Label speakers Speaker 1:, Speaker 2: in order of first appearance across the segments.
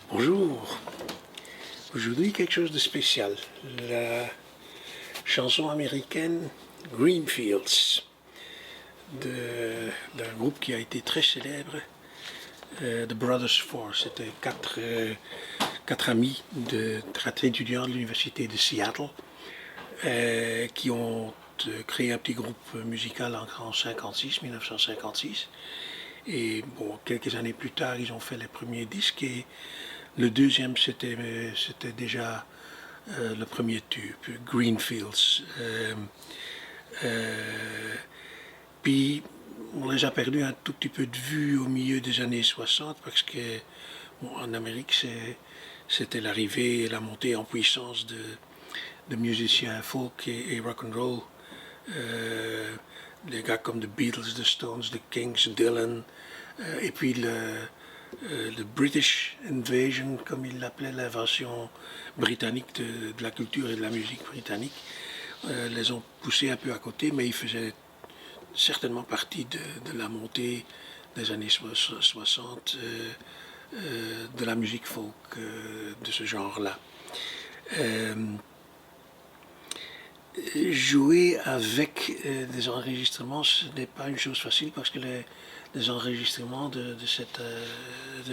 Speaker 1: Bonjour, aujourd'hui quelque chose de spécial, la chanson américaine Greenfields d'un groupe qui a été très célèbre, The Brothers Four. C'était quatre amis, quatre étudiants de l'université de Seattle qui ont créé un petit groupe musical en 1956. Et bon, quelques années plus tard, ils ont fait les premiers disques et le deuxième, c'était déjà le premier tube, Greenfields. Puis, on les a perdus un tout petit peu de vue au milieu des années 60 parce que, bon, en Amérique, c'était l'arrivée et la montée en puissance de musiciens folk et rock and roll. Des gars comme The Beatles, The Stones, The Kings, Dylan, et puis le British Invasion, comme il l'appelait, l'invasion britannique de la culture et de la musique britannique, les ont poussés un peu à côté, mais ils faisaient certainement partie de la montée des années 60 de la musique folk de ce genre-là. Jouer avec des enregistrements, ce n'est pas une chose facile parce que les enregistrements de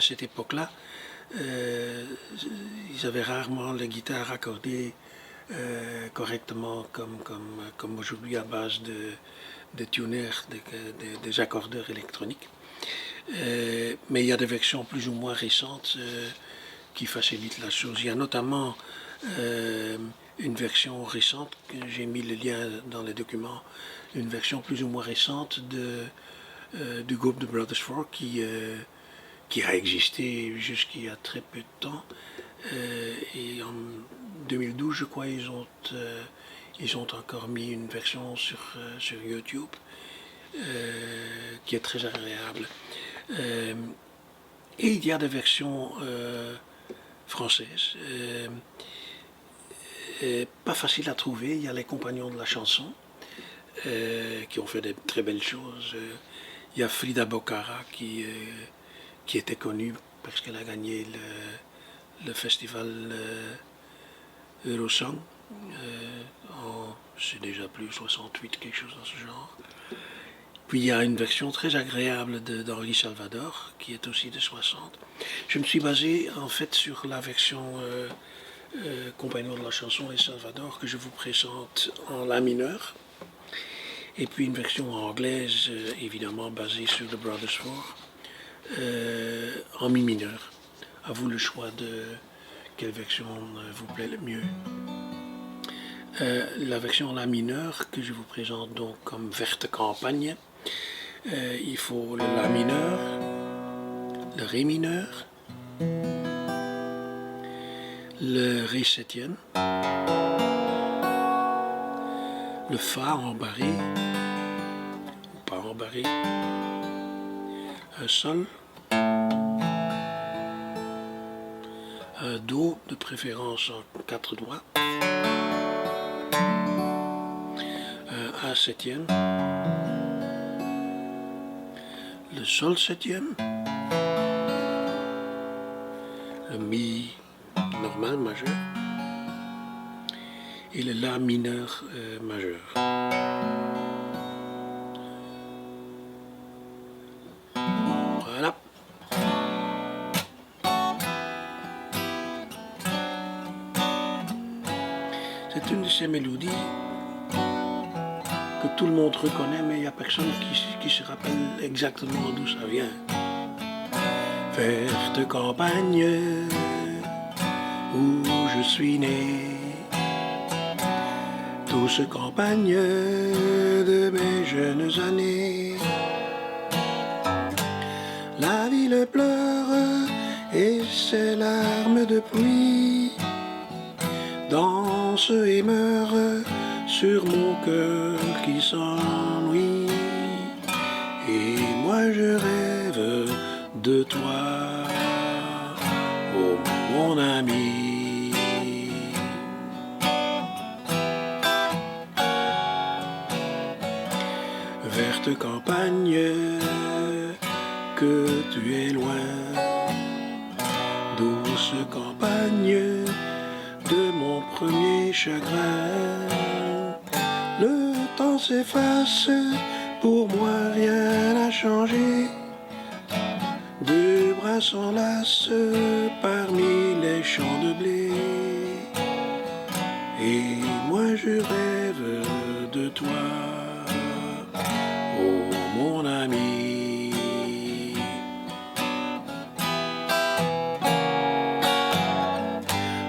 Speaker 1: cette époque-là, ils avaient rarement les guitares accordées correctement comme aujourd'hui à base de tuners, des accordeurs électroniques. Mais il y a des versions plus ou moins récentes qui facilitent la chose. Il y a notamment une version récente, que j'ai mis le lien dans les documents, une version plus ou moins récente du groupe The Brothers Four qui a existé jusqu'il y a très peu de temps. Et en 2012, je crois, ils ont encore mis une version sur YouTube qui est très agréable. Et il y a des versions françaises. Pas facile à trouver. Il y a les compagnons de la chanson qui ont fait de très belles choses. Il y a Frida Bocara qui était connue parce qu'elle a gagné le festival Eurosong c'est déjà plus 68, quelque chose dans ce genre. Puis il y a une version très agréable d'Henri Salvador qui est aussi de 60. Je me suis basé en fait sur la version compagnon de la chanson et Salvador que je vous présente en la mineur. Et puis une version anglaise, évidemment basée sur The Brothers Four, en mi mineur. À vous le choix de quelle version vous plaît le mieux. La version en la mineur que je vous présente donc comme Verte Campagne, il faut le la mineur, le ré mineur, le ré septième, le fa en barré ou pas en barré, un sol, un do de préférence en 4 doigts, un A septième, le sol septième, le mi normal majeur et le la mineur majeur. Voilà. C'est une de ces mélodies que tout le monde reconnaît, mais il n'y a personne qui se rappelle exactement d'où ça vient. Verte campagne où je suis né, douce campagne de mes jeunes années. La ville pleure et ses larmes de pluie dansent et meurent sur mon cœur qui s'ennuie. Et moi je rêve de toi, oh mon ami. Verte campagne, que tu es loin douce campagne de mon premier chagrin. Le temps s'efface, pour moi rien n'a changé. Deux bras s'enlacent parmi les champs de blé. Et moi je rêve de toi, oh mon ami.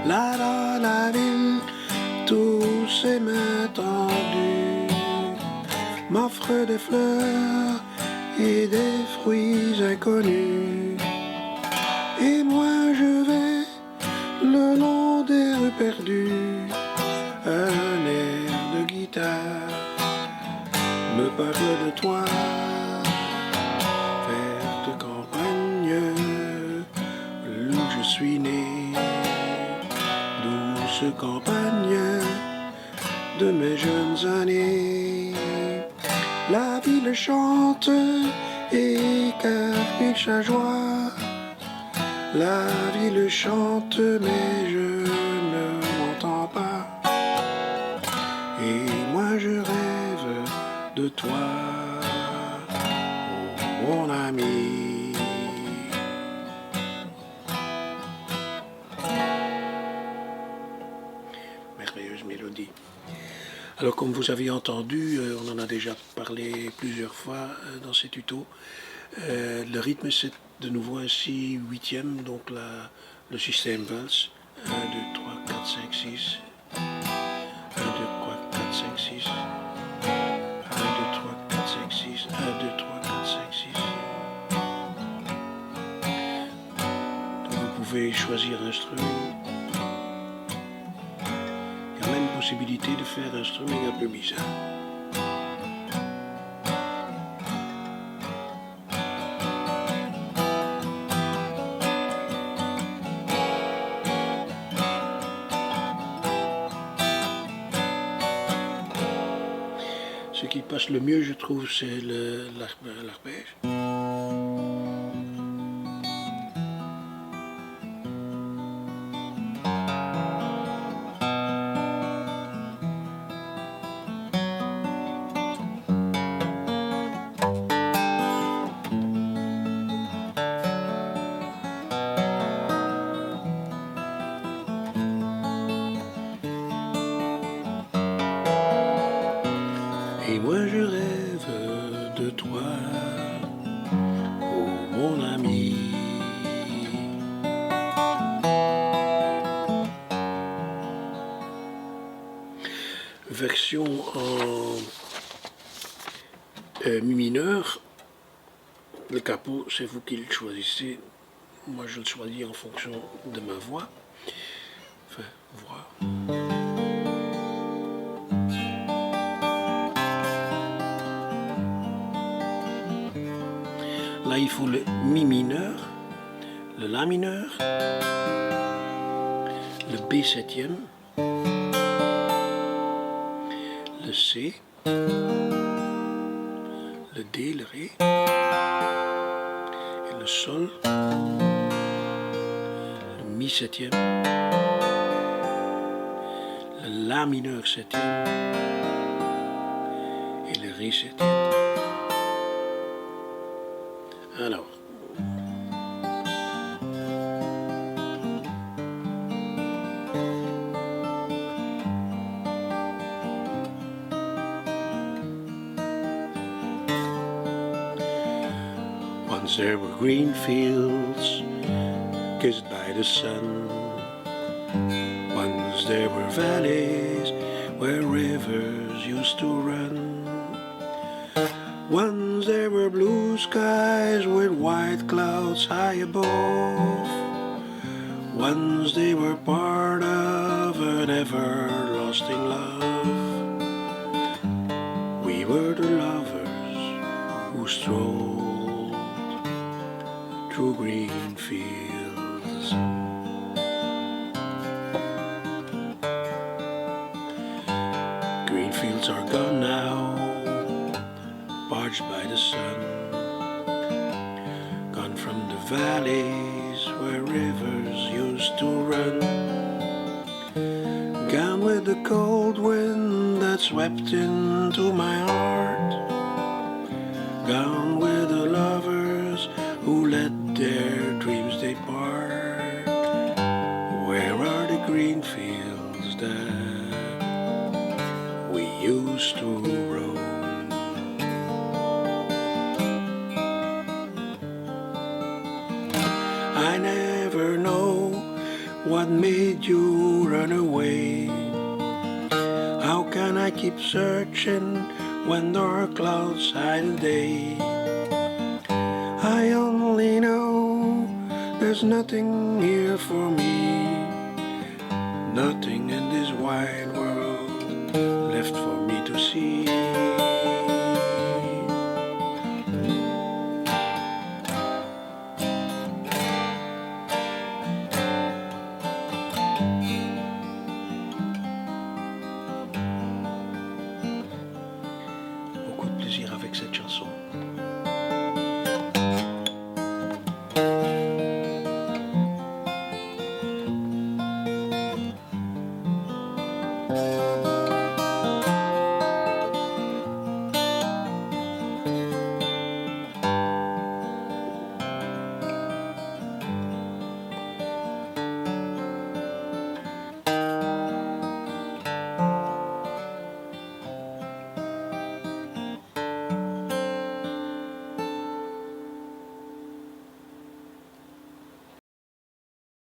Speaker 1: Là dans la ville, tous ces mains tendues m'offrent des fleurs et des fruits inconnus. Et moi je vais le long des rues perdues, un air de guitare me parle de toi. Verte campagne où je suis né, douce campagne de mes jeunes années. La ville chante et caprice à joie. La ville chante mais je ne m'entends pas. Et moi je rêve de toi, oh mon ami. Merveilleuse mélodie. Alors comme vous avez entendu, on en a déjà parlé plusieurs fois dans ces tutos. Le rythme c'est de nouveau ainsi huitième, donc le système valse. 1, 2, 3, 4, 5, 6. 1, 2, 3, 4, 5, 6. 1, 2, 3, 4, 5, 6. 1, 2, 3, 4, 5, 6. Donc vous pouvez choisir un strumming. Il y a même possibilité de faire un strumming un peu bizarre. Ce qui passe le mieux, je trouve, c'est l'arpège. Et moi je rêve de toi, oh mon ami. Version en mi mineur, le capot c'est vous qui le choisissez. Moi je le choisis en fonction de ma voix. Enfin, voix. Là, il faut le mi mineur, le la mineur, le B septième, le C, le D, le Ré, et le Sol, le mi septième, le la mineur septième et le Ré septième. Alors, once there were green fields kissed by the sun. Once there were valleys where rivers used to run. Once there were blue skies with white clouds high above. Once they were part of an everlasting love. We were the lovers who strolled through green fields. Green fields are gone now, parched by the sun, gone from the valleys where rivers used to run. Gone with the cold wind that swept into my heart. Gone with the lovers who let their dreams depart. Where are the green fields that we used to roam? I never know what made you run away. How can I keep searching when dark clouds hide the day? I only know there's nothing here for me, nothing in this wide world left for me to see.